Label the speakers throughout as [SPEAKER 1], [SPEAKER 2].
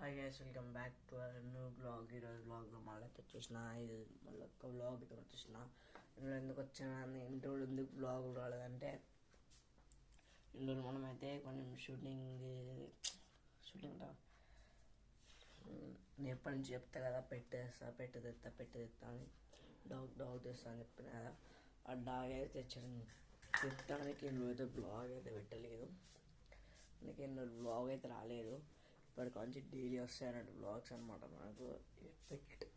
[SPEAKER 1] Hi guys, welcome back to our new blog. ఈరోజు బ్లాగ్లో మళ్ళీ వచ్చేసిన ఇది మళ్ళీ ఒక బ్లాగ్తో వచ్చేసిన. ఇందులో ఎందుకు వచ్చిన ఇంట్లో ఎందుకు బ్లాగ్ రాలేదంటే ఇందులో మనమైతే కొంచెం షూటింగ్ నేను ఎప్పటి నుంచి చెప్తా కదా, పెట్టేస్తా అని డాగ్ తెస్తా అని చెప్పిన కదా. ఆ డాగ్ అయితే తెచ్చడానికి ఇందులో అయితే బ్లాగ్ అయితే పెట్టలేదు, అందుకే ఇందులో బ్లాగ్ అయితే రాలేదు. ఇప్పటికి నుంచి డైలీ వస్తాయి అన్నట్టు బ్లాగ్స్ అనమాట. మనకు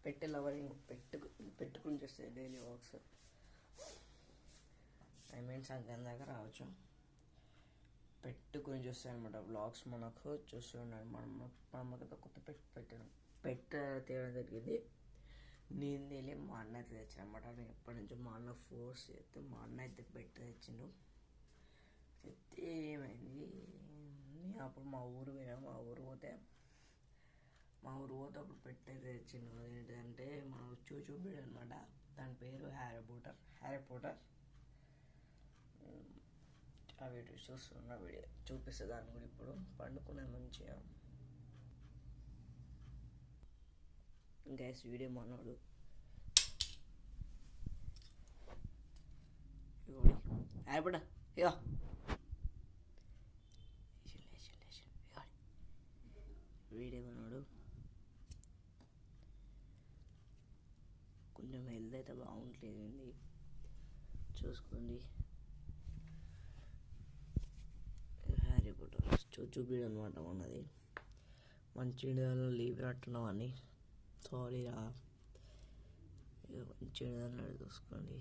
[SPEAKER 1] పెట్టే లవర్ పెట్టుకుని చేస్తాయి డైలీ బ్లాగ్స్. సంక్రాంతి దాకా రావచ్చు. పెట్టుకుని చూస్తాయి అనమాట బ్లాగ్స్. మనకు చూస్తూ ఉండాలి. మనం కొత్త తేవడం జరిగింది. నేను తెలియ మా అన్న అయితే తెచ్చాను అనమాట. నేను ఎప్పటి నుంచో మా అన్న ఫోర్స్ చేస్తే మా అన్న అయితే తెచ్చిండు. చెప్తే ఏమైంది, అప్పుడు మా ఊరు పోతే అప్పుడు పెట్టేది తెచ్చిండు. అదేంటంటే మన చూబీడు అనమాట. దాని పేరు హ్యారీ పోటర్. ఆ వీడియో చూస్తున్న వీడియో చూపిస్తే దాన్ని కూడా ఇప్పుడు పండుకునే మంచిగా. ఇంకా వీడియో మనోడు హ్యారీ పోటర్ ఇక వీడియో మనోడు కొంచెం హెల్త్ అయితే బాగుంటలేదు, చూసుకోండి. హ్యారీ పోటర్ చూపి అనమాట మనది. మంచి లీవ్ రాట్టున్నావు అని సారీ రా. మంచి చూసుకోండి.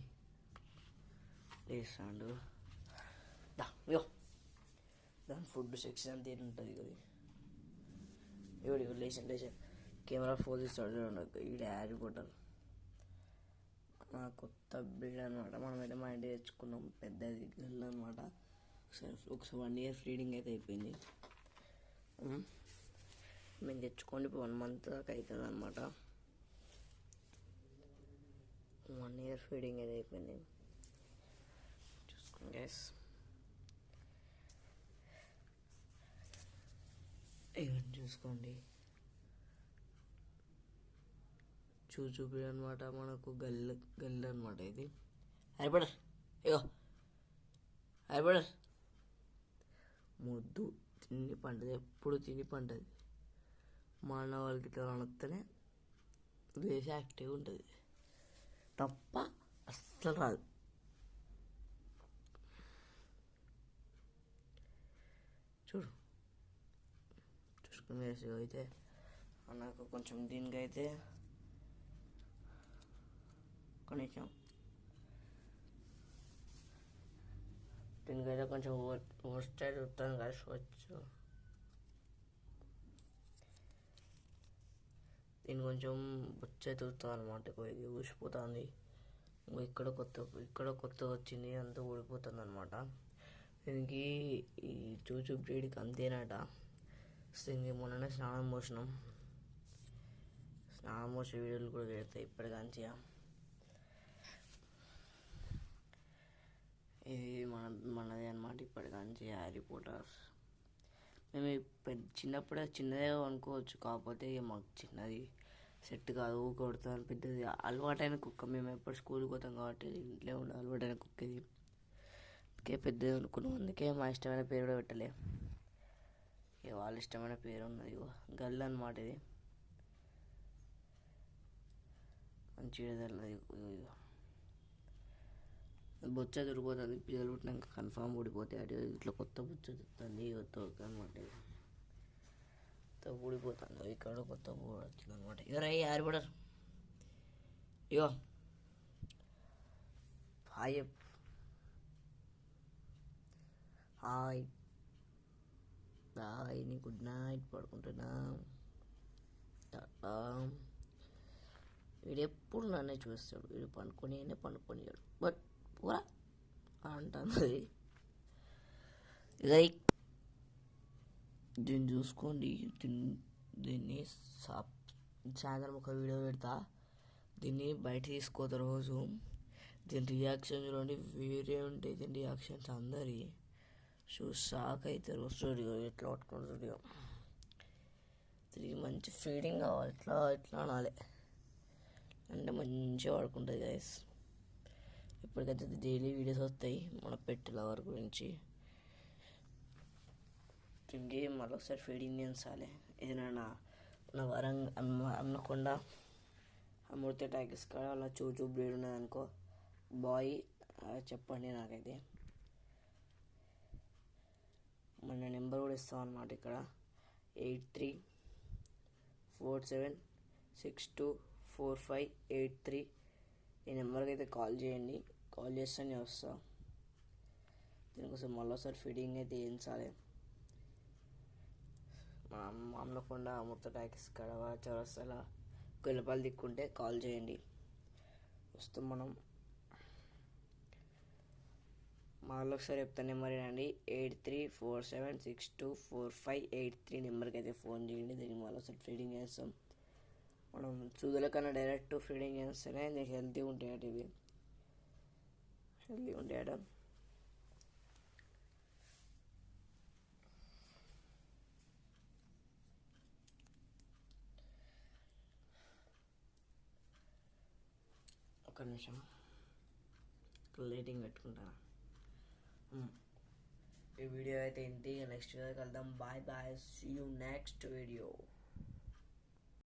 [SPEAKER 1] లేస్తాడు దాని ఫుడ్ సెక్షన్ అంతా ఉంటుంది కదా. లేచాను కెమెరా ఫోన్ తీస్తాడు. ఈ హ్యారీ పోటర్ మా కొత్త బ్రీడ్ అనమాట. మనమైతే మా ఇంటికి తెచ్చుకున్నాం. పెద్దది గల్ అనమాట. ఒకసారి 1 year ఫీడింగ్ అయితే అయిపోయింది. మేము తెచ్చుకోండి ఇప్పుడు 1 month దాకా అవుతుంది అనమాట. 1 year ఫీడింగ్ అయితే అయిపోయింది. చూసుకోండి గైస్. ఇవన్నీ చూసుకోండి. చూపి అనమాట. మనకు గల్లు అనమాట ఇది. హ్యారీ పోటర్ ఇగో హ్యారీ పోటర్ ముద్దు తిని పంటది, ఎప్పుడు తిని పంటది. మా అన్న వాళ్ళకి ఇట్లా అనొస్తేనే వేసి యాక్టివ్గా ఉంటుంది తప్ప అస్సలు రాదు. చూసుకుని వేసి అయితే నాకు కొంచెం దీనికైతే కొంచెం వస్తాయి చూస్తాను కలిసి వచ్చు. దీన్ని కొంచెం వచ్చే చూస్తాను అనమాట. ఇది ఊసిపోతుంది. ఇక్కడ కొత్తగా వచ్చింది, అంతా ఊడిపోతుంది అనమాట. దీనికి ఈ చూచు బ్రీడ్కి అంతేనట. దీనికి మొన్ననే స్నానం పోసే వీడియోలు కూడా పెడతాయి ఇప్పటికాంచిగా. ఇది మనది అనమాట ఇప్పటికాంచి హ్యారీ పోటర్. మేము చిన్నదే అనుకోవచ్చు, కాకపోతే మాకు చిన్నది సెట్ కాదు. కొడతాను పెద్దది అలవాటైన కుక్క. మేము ఎప్పుడు స్కూల్కి పోతాం కాబట్టి ఇంట్లో ఉండే అలవాటైన కుక్క ఇది. అందుకే పెద్దది అనుకున్నాం. అందుకే మా ఇష్టమైన పేరు కూడా పెట్టలే. ఇక వాళ్ళ ఇష్టమైన పేరు ఉన్నది. గల్ అనమాట ఇది. మంచిగా తెల్లది. బొచ్చ దొరికిపోతుంది. పిల్లలు పుట్టినాక కన్ఫామ్ ఊడిపోతాయి. అటు ఇట్లా కొత్త బొచ్చ దొరుకుతుంది అనమాట. ఊడిపోతుంది. ఇక్కడ కొత్త వచ్చింది అనమాట. ఇక రై హ్యారీ పోటర్ ఇగో హాయ్ నీ గుడ్ నైట్, పడుకుంటున్నా. వీడు ఎప్పుడు నన్నే చూస్తాడు. వీడు పండుకొనియాడు. బట్ పూరా అంటుంది. ఇక దీన్ని చూసుకోండి. దీన్ని సాయంత్రం ఒక వీడియో పెడతా. దీన్ని బయట తీసుకోతా రోజు. దీని రియాక్షన్ చూడండి, వేరే ఉంటాయి దీని రియాక్షన్స్. అందరి షాక్ అవుతారు. స్టూడియో ఎట్లా పట్టుకుంటారు. తిరిగి మంచి ఫీడింగ్ కావాలి, ఇట్లా ఇట్లా అనాలి అంటే మంచిగా పడుకుంటుంది గైస్. ఇప్పటికైతే డైలీ వీడియోస్ వస్తాయి మన పెట్ లవర్ గురించి. దీనికి మళ్ళీ ఒకసారి ఫీడింగ్ చేయించాలి. ఏదైనా నా అమ్మకుండా అమృత ట్యాక్స్ కాడ అలా చూచూ బ్రీడ్ ఉన్నదనుకో బాయ్ చెప్పండి నాకైతే. మన నెంబర్ కూడా ఇస్తాం అన్నమాట ఇక్కడ 8347624583. ఈ నెంబర్కి అయితే కాల్ చేయండి. కాల్ చేస్తే నేను వస్తా. దీనికోసం మళ్ళీ ఒకసారి ఫీడింగ్ అయితే వేయించాలి. మామలకొండ అమృత ట్యాక్స్ కడవ చౌరస్తాల గొల్లపల్లి దిక్కుంటే కాల్ చేయండి, వస్తాం మనం. మళ్ళీ ఒకసారి చెప్తాను నెంబర్ ఏనండి 8347624583 నెంబర్కి అయితే ఫోన్ చేయండి. దీనికి మళ్ళీ ఒకసారి ఫీడింగ్ చేస్తాం. మనం చూదుల కన్నా డైరెక్ట్ ఫీడింగ్ చేస్తేనే నీకు హెల్తీగా ఉంటాయట, ఇవి హెల్తీగా ఉంటాయట. ఒక్క నిమిషం లైటింగ్ పెట్టుకుంటాను. ఈ వీడియో అయితే ఇంటి నెక్స్ట్ వీడియో కలుద్దాం. Bye bye, see you next video.